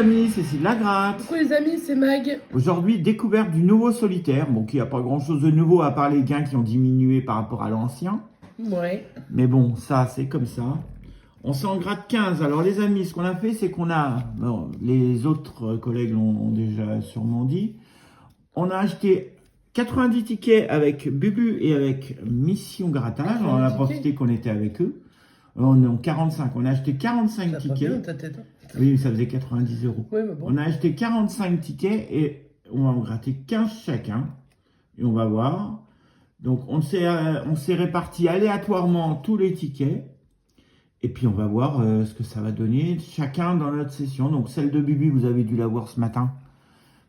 amis, c'est de la gratte. Coucou les amis, c'est Mag. Aujourd'hui, découverte du nouveau solitaire. Bon, qui n'a pas grand chose de nouveau à part les gains qui ont diminué par rapport à l'ancien. Ouais. Mais bon, ça, c'est comme ça. On s'en gratte 15. Alors les amis, ce qu'on a fait, c'est qu'on a... Bon, les autres collègues l'ont déjà sûrement dit. On a acheté 90 tickets avec Bubu et avec Mission Grattage. On a profité qu'on était avec eux. On est en 45. On a acheté 45 ça tickets. Bien, ta tête, hein. Oui, ça faisait 90 €. Ouais, mais bon. On a acheté 45 tickets et on va en gratter 15 chacun. Et on va voir. Donc, on s'est réparti aléatoirement tous les tickets. Et puis, on va voir ce que ça va donner chacun dans notre session. Donc, celle de Bubu, vous avez dû la voir ce matin.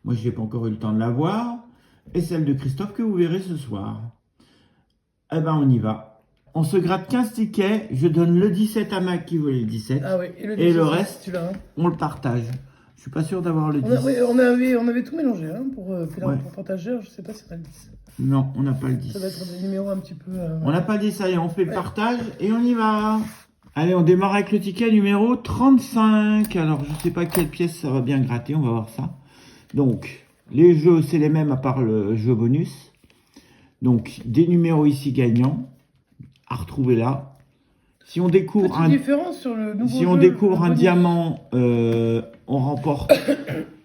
Moi, je n'ai pas encore eu le temps de la voir. Et celle de Christophe que vous verrez ce soir. Eh ben, on y va. On se gratte 15 tickets. Je donne le 17 à Mac qui voulait le 17. Ah oui, et le reste, tu l'as, hein. On le partage. Je suis pas sûr d'avoir le 10. On avait tout mélangé hein, pour partager. Je sais pas si on a le 10. Non, on n'a pas le 10. Ça va être des numéros un petit peu... On n'a pas dit ça. Allez, on fait le partage et on y va. Allez, on démarre avec le ticket numéro 35. Alors, je sais pas quelle pièce ça va bien gratter. On va voir ça. Donc, les jeux, c'est les mêmes à part le jeu bonus. Donc, des numéros ici gagnants à retrouver là. Si on découvre un diamant, on remporte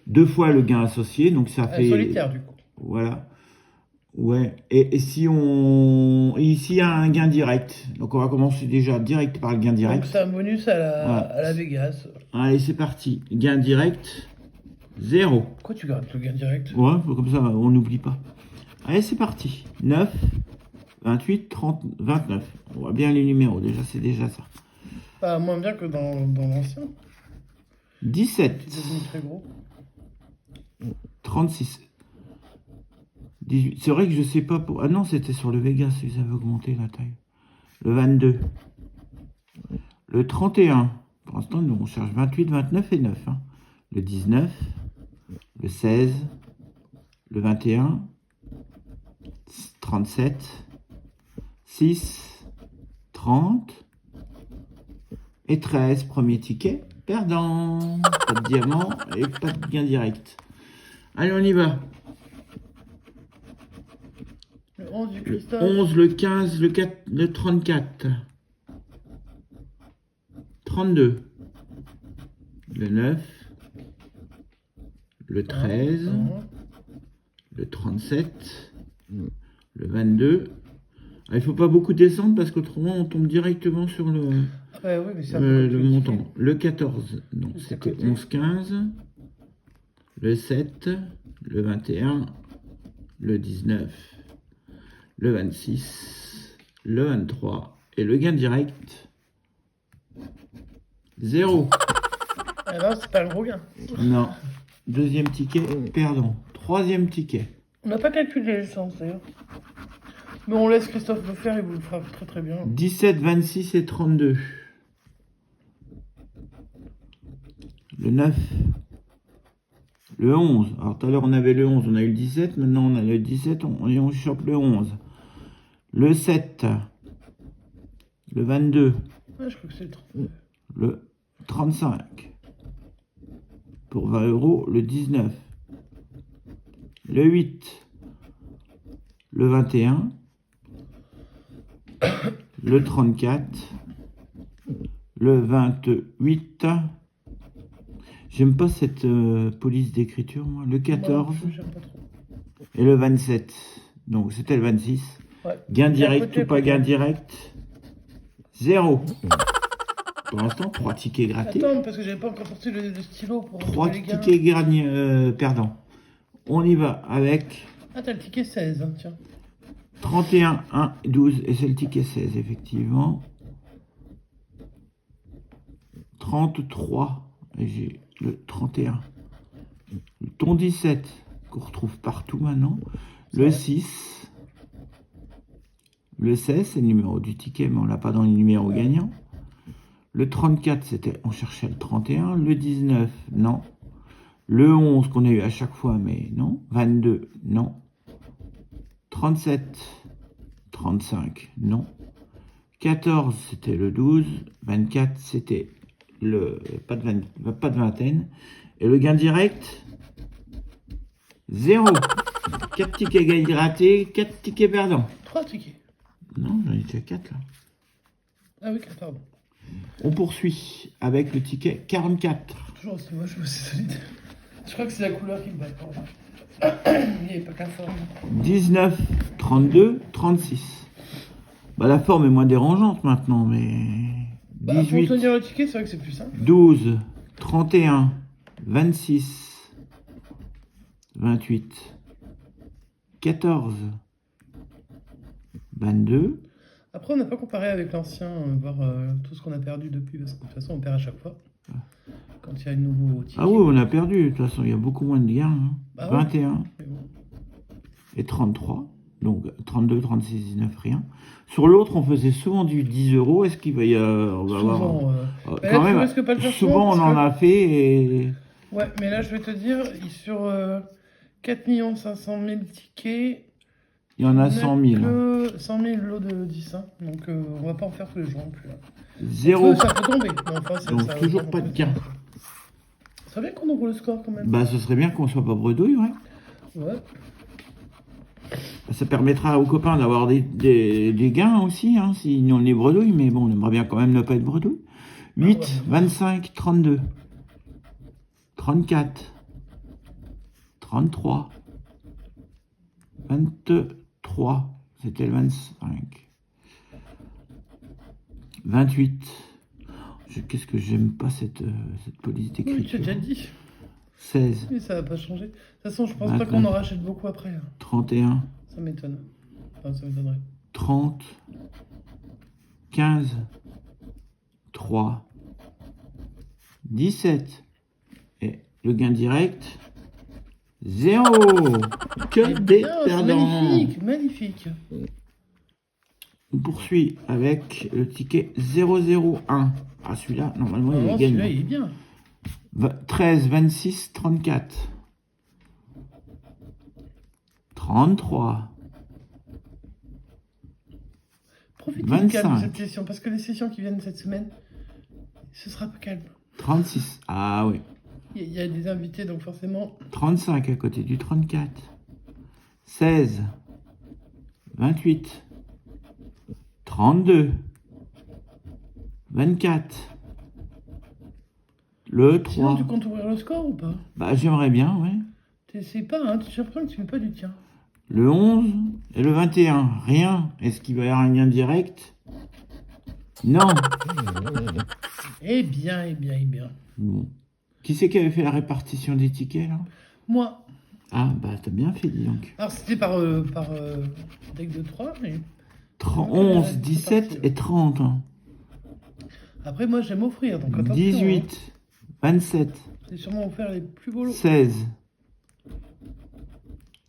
2 fois le gain associé. Donc, ça fait... solitaire, du coup. Voilà. Ouais. Et si on... Ici, il y a un gain direct. Donc, on va commencer déjà direct par le gain direct. Donc, c'est un bonus à la Vegas. Allez, c'est parti. Gain direct, 0. Pourquoi tu grattes le gain direct? Ouais, comme ça, on n'oublie pas. Allez, c'est parti. 9, 28, 30, 29. On voit bien les numéros. Déjà, c'est déjà ça. Pas moins bien que dans l'ancien. 17. Très gros. 36. 18. C'est vrai que je sais pas pour... Ah non, c'était sur le Vegas, ils avaient augmenté la taille. Le 22. Le 31. Pour l'instant, nous, on cherche 28, 29 et 9. Hein. Le 19. Le 16. Le 21. 37. 6. 30. Et 13. Premier ticket. Perdant. Pas de diamant et pas de gain direct. Allez, on y va. Le 11 du Christophe. Le 11, le 15, le 4, le 34. 32. Le 9. Le 13. Le 37. Le 22. Ah, il ne faut pas beaucoup descendre parce qu'autrement on tombe directement sur le montant. Le 14. Donc c'était 11, 15. Le 7. Le 21. Le 19. Le 26, le 23 et le gain direct, 0. Alors, c'est pas un gros gain. Non. Deuxième ticket, perdant. Troisième ticket. On n'a pas calculé les chances d'ailleurs. Mais on laisse Christophe le faire, il vous le fera très très bien. 17, 26 et 32. Le 9. Le 11. Alors tout à l'heure on avait le 11, on a eu le 17. Maintenant on a le 17 et on chope le 11. Le 7. Le 22. Ouais, je crois que c'est le 30. Le 35. Pour 20 €. Le 19. Le 8. Le 21. Le 34. Le 28. J'aime pas cette police d'écriture, moi. Le 14. Non, j'aime pas trop. Et le 27. Donc, c'était le 26. Ouais. Gain direct ou pas gain direct, 0. Pour l'instant, 3 tickets grattés. Attends, parce que j'avais pas encore sorti le stylo pour... 3 tickets perdants. On y va avec... Ah, t'as le ticket 16, hein, tiens. 31, 1, 12. Et c'est le ticket 16, effectivement. 33. Et j'ai le 31. Le ton 17, qu'on retrouve partout maintenant. Le 6. Le 16, c'est le numéro du ticket, mais on l'a pas dans les numéros gagnants. Le 34, c'était, on cherchait le 31. Le 19, non. Le 11, qu'on a eu à chaque fois, mais non. 22, non. 37, 35, non. 14, c'était le 12. 24, c'était le pas de vingtaine. Et le gain direct, 0. 4 tickets gagnés ratés, 4 tickets perdants. 3 tickets. Non, j'en ai déjà 4 là. Ah oui, pardon. On poursuit avec le ticket 44. Toujours aussi moche, mais c'est solide. Je crois que c'est la couleur qui me bat. Il n'y avait pas que la forme. 19, 32, 36. Bah, la forme est moins dérangeante maintenant, mais... Bah, pour 18, tenir le ticket, c'est vrai que c'est plus simple. 12, 31, 26, 28, 14, 22. Après, on n'a pas comparé avec l'ancien, voir tout ce qu'on a perdu depuis, parce que de toute façon, on perd à chaque fois. Quand il y a un nouveau ticket. Ah oui, on a perdu. De toute façon, il y a beaucoup moins de gains. Hein. Bah ouais. 21 Mais bon. et 33. Donc 32, 36, 19, rien. Sur l'autre, on faisait souvent du 10 euros. Est-ce qu'il va y avoir... On va Souvent. avoir... Bah là, quand tu même, risques pas de faire souvent, on parce en que- a fait et... Ouais, mais là, je vais te dire, sur 4 500 000 tickets, Il y en a on 100 000. que 100 000 lots de 10. Hein. Donc, on va pas en faire tous les jours non plus. Là. 0. Ça peut tomber. Mais enfin, Donc, ça toujours va pas de gain. Ça serait bien qu'on ouvre le score quand même. Bah, ce serait bien qu'on soit pas bredouille, ouais. Ouais. Ça permettra aux copains d'avoir des gains aussi, hein, si nous on est bredouille, mais bon, on aimerait bien quand même ne pas être bredouille. 8, Ah ouais. 25, 32, 34, 33, 23, c'était le 25, 28. Qu'est-ce que j'aime pas cette police Oui, tu as d'écriture. déjà dit. 16, Mais ça va pas changer. De toute façon, je pense pas 29. qu'on en rachète beaucoup après. Hein. 31, Ça m'étonne. Enfin, ça m'étonnerait. 30, 15, 3, 17. Et le gain direct, 0. Que des Ah, c'est perdants. magnifique, magnifique. On poursuit avec le ticket 001. Ah, celui-là, normalement, il Normalement, est gagnant. celui-là, il est bien. 13, 26, 34. 33. Profitez du 25. calme de cette session, parce que les sessions qui viennent cette semaine, ce sera pas calme. 36. Ah oui. Il y a des invités, donc forcément. 35 à côté du 34. 16. 28. 32. 24. Le Sinon, 3. tu comptes ouvrir le score ou pas? Bah, j'aimerais bien, ouais. T'essayes pas, hein? J'ai l'impression que tu fais pas du tien. Le 11 et le 21. Rien. Est-ce qu'il va y avoir un lien direct? Non. Eh bien, eh bien, eh bien. Bon. Qui c'est qui avait fait la répartition des tickets, là? Moi. Ah, bah, t'as bien fait, dis donc. Alors, c'était par deck de 3, mais 11, 17 et 30. Hein. après, moi, j'aime offrir, donc attention. 18, 27, Hein. C'est sûrement offert les plus beaux lots. 16,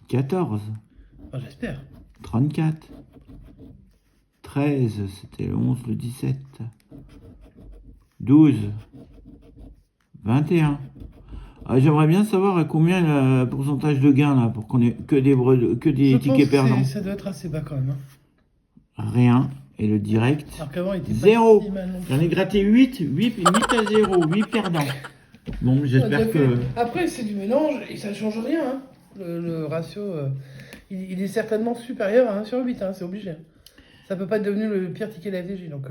14, Enfin, j'espère. 34, 13, c'était le 11, le 17, 12, 21. Ah, j'aimerais bien savoir à combien le pourcentage de gain là, pour qu'on ait que des Je pense tickets que perdants. ça doit être assez bas quand même. Hein. Rien. Et le direct, Alors qu'avant, il était pas 0. si mal non plus. J'en ai gratté 8 à 0, 8 perdants. Bon, j'espère que... Après, c'est du mélange et ça ne change rien. Hein. Le ratio, il est certainement supérieur à 1 sur 8, hein, c'est obligé. Hein. Ça peut pas être devenu le pire ticket de la FDJ. Donc,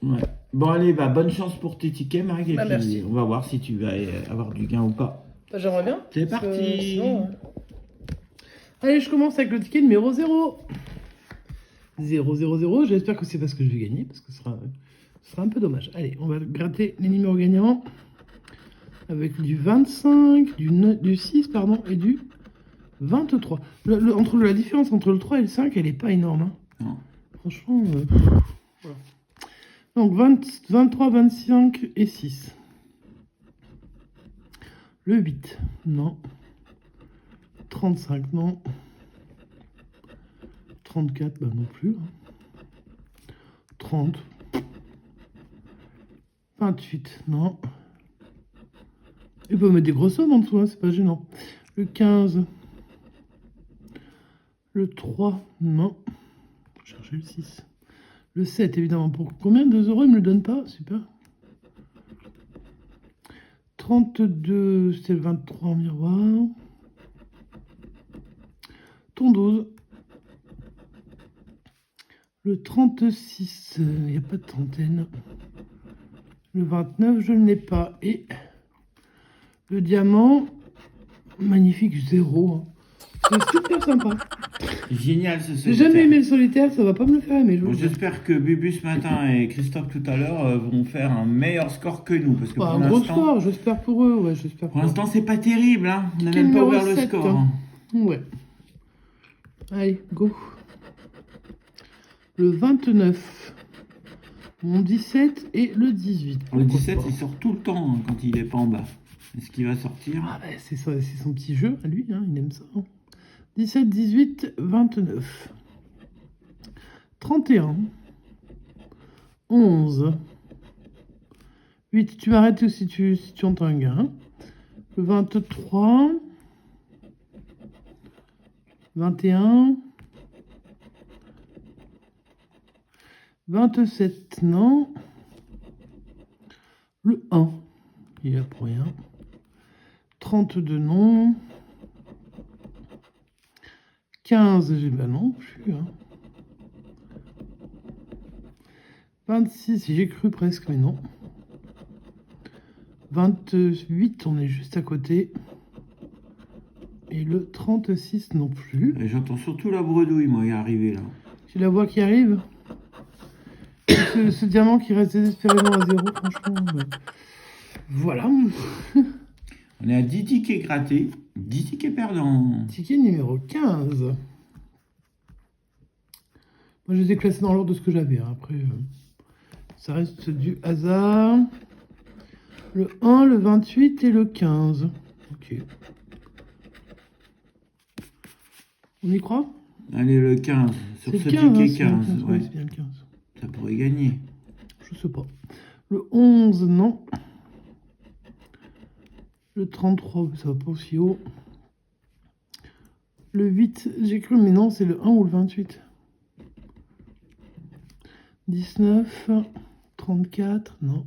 Ouais. Bon, allez, bah, bonne chance pour tes tickets, Mag. Et Bah, puis, merci. on va voir si tu vas avoir du gain ou pas. bah, j'aimerais bien. C'est parce que parti. sinon, allez, je commence avec le ticket numéro 0. 0, 0, 0. J'espère que c'est parce que je vais gagner, parce que ce sera un peu dommage. Allez, on va gratter les numéros gagnants avec du 25, du 6, pardon, et du 23. La différence entre le 3 et le 5, elle n'est pas énorme. Hein. Non. Franchement, voilà. Donc 23, 25 et 6. Le 8, non. 35, non. 34, bah non plus. 30. 28, non. Il peut mettre des grosses sommes en dessous, hein, c'est pas gênant. Le 15. Le 3, non. Faut chercher le 6. Le 7, évidemment. Pour combien? 2 euros, il me le donne pas. Super. 32, c'était le 23 en miroir. Ton 12. Le 36, il n'y a pas de trentaine. Le 29, je ne l'ai pas. Et le diamant, magnifique, 0. C'est super sympa. Génial ce J'ai solitaire. jamais aimé le solitaire, ça va pas me le faire aimer. Bon, j'espère que Bubu ce matin et Christophe tout à l'heure vont faire un meilleur score que nous. Parce que Bah, pour un gros l'instant, score, j'espère pour eux. Ouais, j'espère pour l'instant, c'est pas terrible. Hein. On n'a Ticket même pas numéro ouvert le 7, score. hein. Hein. Ouais. Allez, go. Le 29. Mon 17 et le 18. Le Pourquoi 17, pas. il sort tout le temps hein, quand il est pas en bas. Est-ce qu'il va sortir? Ah bah, c'est son petit jeu à lui, hein, il aime ça. Hein. 17, 18, 29. 31. 11. 8. Tu m'arrêtes si tu entends un gars. Hein. Le 23. 21. 27, non. Le 1. Il est là pour rien. 32, non. 15, j'ai bah non plus. Hein. 26, j'ai cru presque, mais non. 28, on est juste à côté. Et le 36 non plus. Et j'entends surtout la bredouille, moi, y arriver là. Tu la vois qui arrive. Ce diamant qui reste désespérément à 0, franchement. Ouais. Voilà. On est à 10 tickets grattés, 10 tickets perdants. Ticket numéro 15. Moi, je les ai classés dans l'ordre de ce que j'avais. Hein. Après, ça reste du hasard. Le 1, le 28 et le 15. Ok. On y croit? Allez, le 15. Sur C'est ce 15, ticket hein, 15. ouais, Ouais. c'est bien le 15. Ça pourrait gagner. Je sais pas. Le 11, non. Le 33, ça va pas aussi haut. Le 8, j'ai cru, mais non, c'est le 1 ou le 28. 19, 34, non.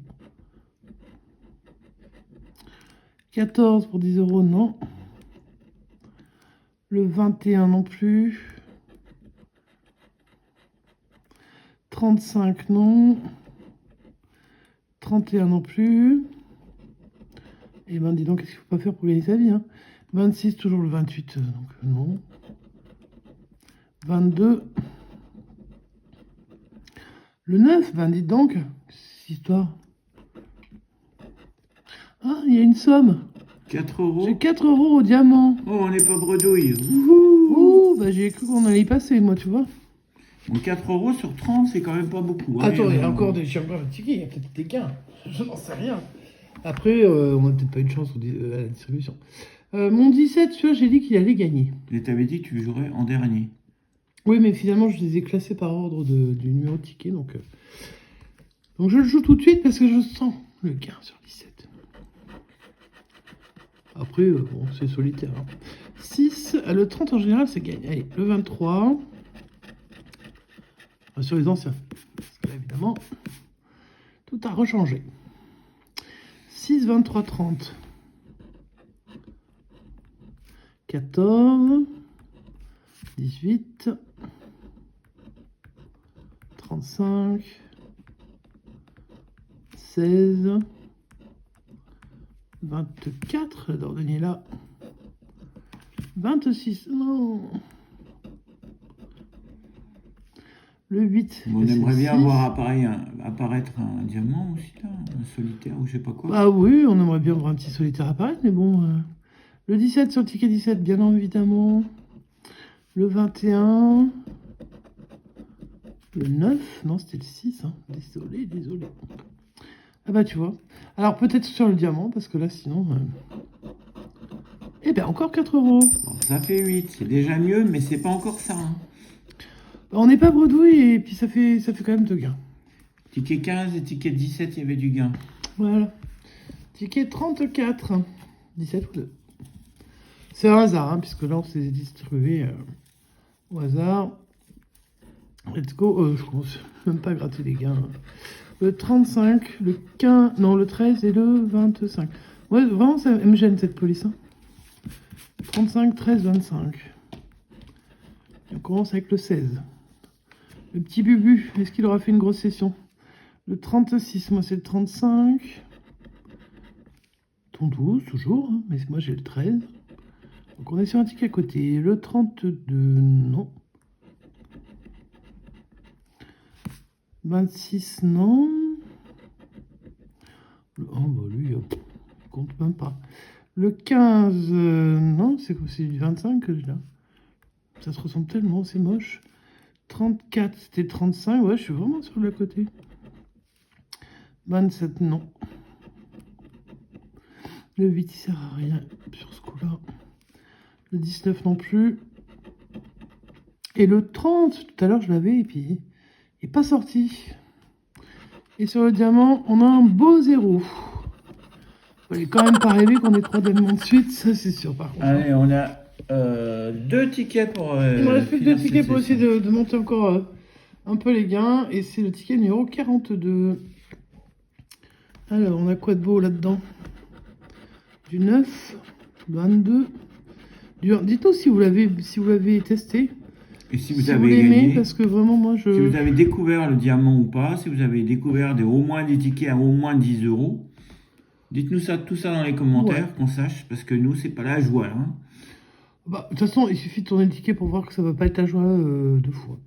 14 pour 10 euros, non. Le 21 non plus. 35, non. 31 non plus. Et ben dis donc, qu'est-ce qu'il faut pas faire pour gagner sa vie, hein. 26, toujours le 28, donc non. 22. Le 9, ben dis donc, cette histoire. Ah, il y a une somme. 4 euros. J'ai 4 euros au diamant. Oh, on n'est pas bredouille. Ouh, bah j'ai cru qu'on allait y passer, moi, tu vois. Donc 4 euros sur 30, c'est quand même pas beaucoup. Hein. Attends, il y a encore des tickets, il y a peut-être des gains. Je n'en sais rien. Après, on n'a peut-être pas eu de chance à la distribution. Mon 17, celui-là, j'ai dit qu'il allait gagner. Et t'avais dit que tu jouerais en dernier. Oui, mais finalement, je les ai classés par ordre du numéro de ticket. Donc je le joue tout de suite parce que je sens le gain sur 17. Après, bon, c'est solitaire. Hein. 6, le 30 en général, c'est gagne. Allez, le 23. Sur les anciens. Parce que là, évidemment, tout a rechangé. 6, 23, 30. 14. 18. 35. 16. 24. L'ordonnée là. 26. Non. Le 8. On aimerait bien voir apparaître un diamant aussi, là, un solitaire ou je sais pas quoi. Ah oui, on aimerait bien voir un petit solitaire apparaître, mais bon. Le 17 sur le ticket 17, bien évidemment. Le 21. Le 9. Non, c'était le 6. Hein. Désolé. Ah bah tu vois. Alors peut-être sur le diamant, parce que là, sinon... Eh bien, encore 4 euros. Bon, ça fait 8, c'est déjà mieux, mais c'est pas encore ça. Hein. On n'est pas bredouille et puis ça fait quand même 2 gains. Ticket 15 et ticket 17, il y avait du gain. Voilà. Ticket 34. 17 ou 2. C'est un hasard, hein, puisque là, on s'est distribué au hasard. Let's go. Je commence même pas à gratter les gains. Le 35, le 15, non, le 13 et le 25. Ouais, vraiment, ça me gêne cette police. Hein. 35, 13, 25. Et on commence avec le 16. Le petit Bubu, est-ce qu'il aura fait une grosse session? Le 36, moi c'est le 35. Ton 12, toujours, hein, mais moi j'ai le 13. Donc on est sur un ticket à côté. Le 32, non. 26, non. Oh, bah lui, il compte même pas. Le 15, non, c'est du 25 que j'ai là. Ça se ressemble tellement, c'est moche. 34, c'était 35. Ouais, je suis vraiment sur le côté. 27, non. Le 8, il sert à rien sur ce coup-là. Le 19 non plus. Et le 30, tout à l'heure, je l'avais, et puis il n'est pas sorti. Et sur le diamant, on a un beau 0. Il n'est quand même pas rêvé qu'on ait 3 diamants de suite, ça c'est sûr par contre. Allez, on a 2 tickets pour... il me reste plus que 2 tickets pour essayer de monter encore un peu les gains. Et c'est le ticket numéro 42. Alors, on a quoi de beau là-dedans? Du 9, 22. Dites-nous si vous l'avez testé. Et si Si vous vous avez l'aimez, gagné, parce que vraiment, moi, si vous avez découvert le diamant ou pas, si vous avez découvert au moins des tickets à au moins 10 euros, dites-nous ça, tout ça dans les commentaires, Ouais. qu'on sache, parce que nous, c'est pas la joie, là. Hein. Bah, de toute façon, il suffit de tourner le ticket pour voir que ça va pas être la joie deux fois.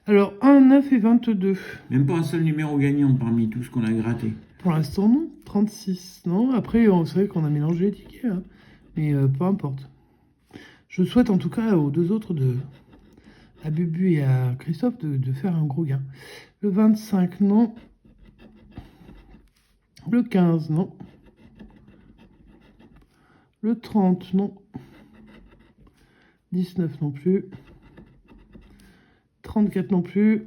Alors, 1, 9 et 22. Même pas un seul numéro gagnant parmi tout ce qu'on a gratté. Pour l'instant, non. 36, non. Après, c'est vrai qu'on a mélangé les tickets, hein. Mais peu importe. Je souhaite en tout cas aux deux autres, à Bubu et à Christophe, de faire un gros gain. Le 25, non. Le 15, non. Le 30, non. 19 non plus. 34 non plus.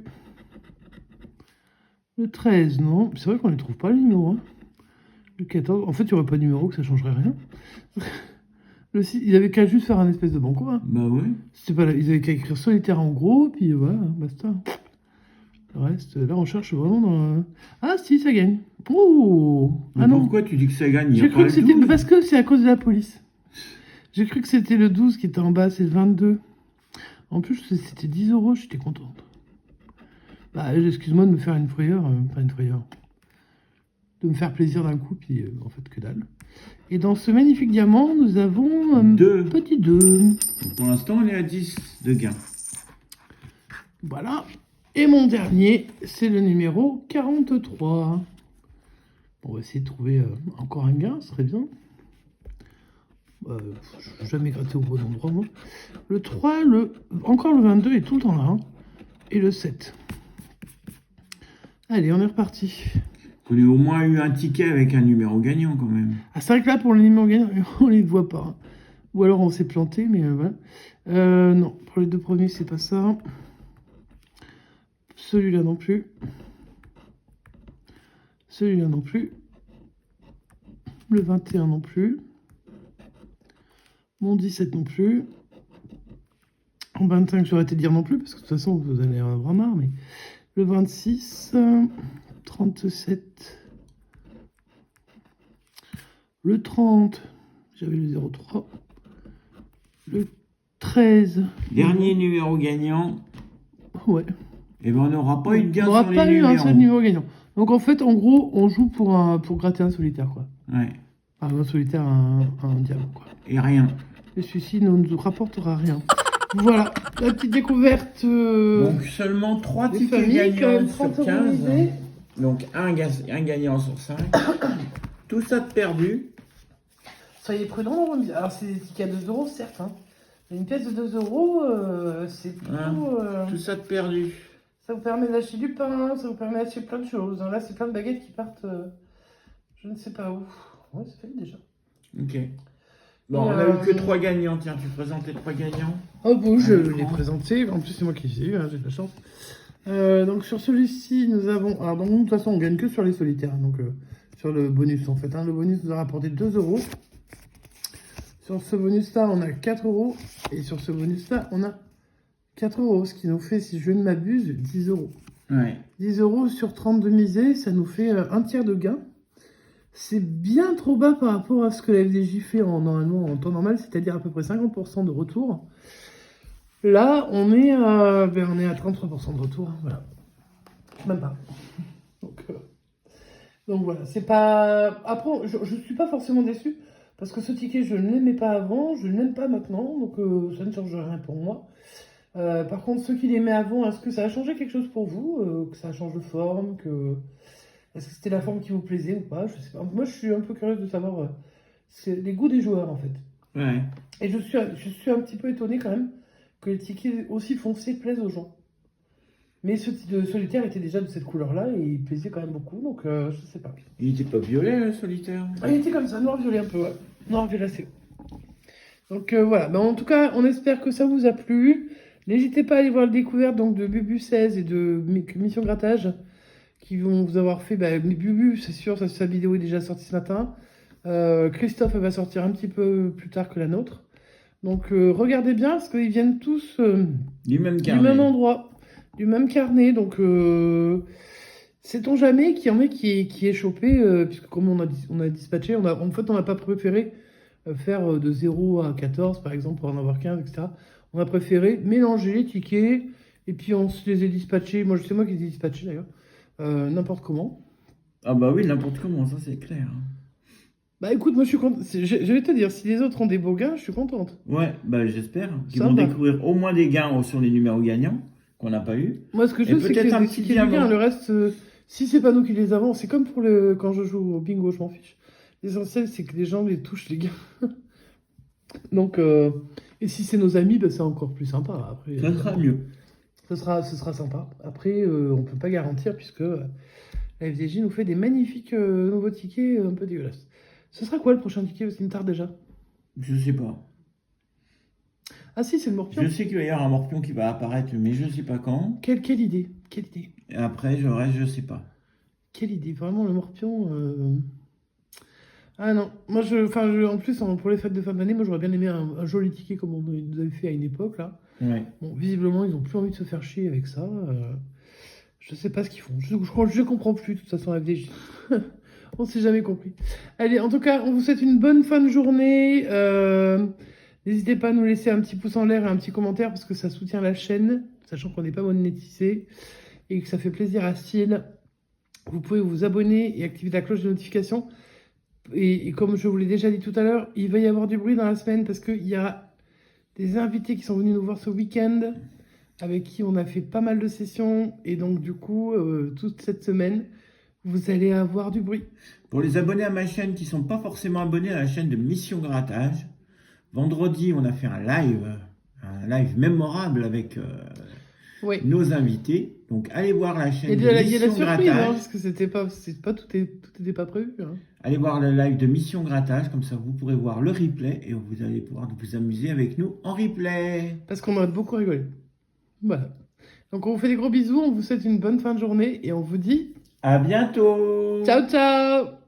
Le 13, non. C'est vrai qu'on ne les trouve pas, les numéros. Hein. Le 14, en fait, il n'y aurait pas de numéro, que ça ne changerait rien. Le 6, ils avaient qu'à juste faire un espèce de banco. Hein. Bah ouais. Ils avaient qu'à écrire solitaire en gros, puis voilà, basta. Le reste, là, on cherche vraiment dans... Ah, si, ça gagne. Oh. Mais pourquoi tu dis que ça gagne? J'ai cru que c'était... Parce que c'est à cause de la police. J'ai cru que c'était le 12 qui était en bas, c'est le 22. En plus, c'était 10 euros, j'étais contente. Bah, excuse-moi de me faire une frayeur, pas une frayeur. De me faire plaisir d'un coup, puis en fait, que dalle. Et dans ce magnifique diamant, nous avons un petit 2. Donc, pour l'instant, on est à 10 de gain. Voilà. Et mon dernier, c'est le numéro 43. On va essayer de trouver encore un gain, ce serait bien. Je n'ai jamais gratté au bon endroit, moi. Le 3, encore le 22 est tout le temps là. Hein. Et le 7. Allez, on est reparti. On a au moins eu un ticket avec un numéro gagnant, quand même. Ah, c'est vrai que là, pour le numéro gagnant, on les voit pas. Hein. Ou alors, on s'est planté, mais voilà. Non, pour les deux premiers, c'est pas ça. Celui-là non plus. Celui-là non plus. Le 21 non plus. Mon 17 non plus. En 25, j'aurais été dire non plus, parce que de toute façon, vous allez en avoir marre. Mais le 26, 37. Le 30, j'avais le 03. Le 13. Dernier numéro gagnant. Ouais. Et ben on n'aura pas eu de gain sur les numéros. On n'aura pas eu un seul numéro gagnant. Donc en fait, en gros, on joue pour gratter un solitaire, quoi. Ouais. Enfin, un solitaire, un diamant, quoi. Et rien. Et celui-ci ne nous rapportera rien. Voilà, la petite découverte. Donc seulement 3 tickets gagnants sur 15. Donc un gagnant sur 5. Tout ça de perdu. Soyez prudents. Alors c'est des tickets à 2 euros, certes. Hein. Mais une pièce de 2 euros, c'est plutôt... Tout ça de perdu. Ça vous permet d'acheter du pain, ça vous permet d'acheter plein de choses. Là, c'est plein de baguettes qui partent, je ne sais pas où. Ouais, c'est fait déjà. Ok. Bon, on a eu que 3 gagnants. Tiens, tu présentes les 3 gagnants. Oh bon, je l'ai présenté. En plus, c'est moi qui les ai eu, hein, j'ai de la chance. Donc sur celui-ci, nous avons... Alors, de toute façon, on gagne que sur les solitaires. Donc, sur le bonus, en fait. Hein. Le bonus nous a rapporté 2 euros. Sur ce bonus-là, on a 4 euros. Et sur ce bonus-là, on a 4 euros. Ce qui nous fait, si je ne m'abuse, 10 euros. Ouais. 10 euros sur 30 de misée, ça nous fait un tiers de gain. c'est bien trop bas par rapport à ce que la FDJ fait normalement en temps normal, c'est-à-dire à peu près 50% de retour. Là, on est à 33% de retour, voilà. Même pas. Donc voilà, c'est pas... Après, je suis pas forcément déçue, parce que ce ticket, je ne l'aimais pas avant, je ne l'aime pas maintenant, donc ça ne change rien pour moi. Par contre, ceux qui l'aimaient avant, est-ce que ça a changé quelque chose pour vous? Que ça change de forme, que... Est-ce que c'était la forme qui vous plaisait ou pas? Je sais pas. Moi, je suis un peu curieuse de savoir c'est les goûts des joueurs, en fait. Ouais. Et je suis un petit peu étonnée quand même que les tickets aussi foncés plaisent aux gens. Mais ce type de solitaire était déjà de cette couleur-là et il plaisait quand même beaucoup, donc je sais pas. Il était pas violet, le solitaire? Ah, il était comme ça, noir-violet un peu, ouais. Noir-violacé. Donc voilà, ben, en tout cas, on espère que ça vous a plu. N'hésitez pas à aller voir le découverte donc, de Bubu 16 et de Mission Grattage qui vont vous avoir fait. Bah, Bubu, c'est sûr, sa vidéo est déjà sortie ce matin. Christophe, elle va sortir un petit peu plus tard que la nôtre. Donc regardez bien, parce qu'ils viennent tous Du même du carnet. même endroit, du même carnet. Donc sait-on jamais qu'il y en a qui est chopé, puisque comme on a dispatché, en fait on n'a pas préféré faire de 0 à 14 par exemple pour en avoir 15, etc. On a préféré mélanger les tickets et puis on se les a dispatchés. Moi, c'est moi qui les ai dispatchés d'ailleurs, n'importe comment. Ah bah oui, n'importe comment, ça c'est clair. Bah écoute, moi je suis contente. Je vais te dire, si les autres ont des beaux gains, je suis contente. Ouais, bah j'espère qu'ils Ça vont va. découvrir au moins des gains sur les numéros gagnants qu'on n'a pas eu. Moi, ce que je Et veux, c'est qu'il y peut-être ait un des petit tickets du gain. diamant. Le reste, si c'est pas nous qui les avons, c'est comme pour quand je joue au bingo, je m'en fiche. L'essentiel, c'est que les gens les touchent, les gains. Donc, et si c'est nos amis, bah, c'est encore plus sympa. Après, Ça sera mieux. ce sera sympa. Après, on peut pas garantir puisque la FDJ nous fait des magnifiques nouveaux tickets un peu dégueulasses. Ce sera quoi le prochain ticket? Parce qu'il me tarde déjà. Je sais pas. Ah si, c'est le morpion. Je sais qu'il va y avoir un morpion qui va apparaître, mais je sais pas quand. Quelle idée. Quelle idée. Et après, je reste, je sais pas. Quelle idée. Vraiment, le morpion... Ah non, moi en plus pour les fêtes de fin d'année, moi j'aurais bien aimé un joli ticket comme on nous avait fait à une époque là. Ouais. Bon, visiblement ils ont plus envie de se faire chier avec ça. Je sais pas ce qu'ils font. Je comprends plus de toute façon la FDJ. On s'est jamais compris. Allez, en tout cas, on vous souhaite une bonne fin de journée. N'hésitez pas à nous laisser un petit pouce en l'air et un petit commentaire parce que ça soutient la chaîne, sachant qu'on n'est pas monétisé et que ça fait plaisir à Style. Vous pouvez vous abonner et activer la cloche de notification. Et comme je vous l'ai déjà dit tout à l'heure, il va y avoir du bruit dans la semaine parce qu'il y a des invités qui sont venus nous voir ce week-end avec qui on a fait pas mal de sessions. Et donc, du coup, toute cette semaine, vous allez avoir du bruit. Pour les abonnés à ma chaîne qui sont pas forcément abonnés à la chaîne de Mission Grattage, vendredi, on a fait un live mémorable avec Oui. nos invités. Donc, allez voir la chaîne Il de y a la Mission surprise, Grattage. hein, parce que tout n'était pas prévu. Hein. Allez voir le live de Mission Grattage, comme ça vous pourrez voir le replay et vous allez pouvoir vous amuser avec nous en replay. Parce qu'on a beaucoup rigolé. Voilà. Donc on vous fait des gros bisous, on vous souhaite une bonne fin de journée et on vous dit À bientôt. ciao ciao.